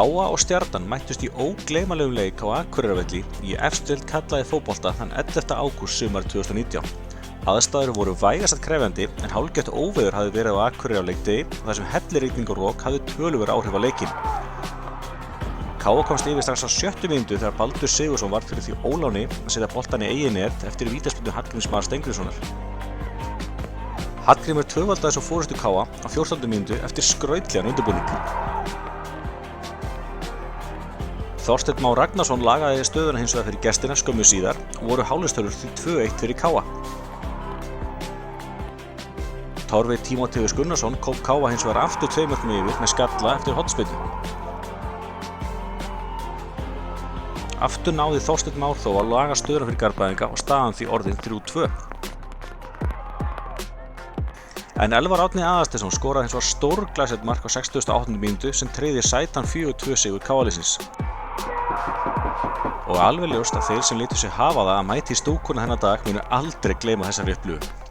KA og Stjarnan mættust í ógleymanlegum leik á Akureyrarvelli í efstu deild karla í fótbolta þann 11. ágúst sumarið 2019. Aðstæður voru vægast krefjandi en hálfgert óveður hafði verið á Akureyri á leikdegi og þar sem hellirigning og rok hafði töluverð áhrif á leikinn. KA komst yfir strax á 70. mínútu þegar Baldur Sigurðsson varð fyrir því óláni að setja boltann í eigin net eftir vítaspyrnu Hallgríms Mar Steingrímssonar. Hallgrímur tvöfaldaði svo forystu KA á 14. mínútu eftir skrautlegan undirbúning. Þorsteinn Már Ragnarsson lagaði stöðuna hins vegar fyrir gestina skömmu síðar og voru hálfleikstölur því 2-1 fyrir KA. Torfi Tímóteus Gunnarsson kom KA hins vegar aftur 2 mörkum yfir með skalla eftir hornspyrnu. Aftur náði Þorsteinn Már þó að laga stöðuna fyrir Garðbæinga og staðan því orðin 3-2. En Elvar Árni Aðalsteinsson skoraði hins vegar stórglæsilegt mark á 68. mínútu sem tryggði sætan 4-2 sigur KA-liðsins. Og alveg ljóst að þeir sem létu sig hafa það að mæta í stúkuna þennan dag munu aldrei gleyma þessari upplifun.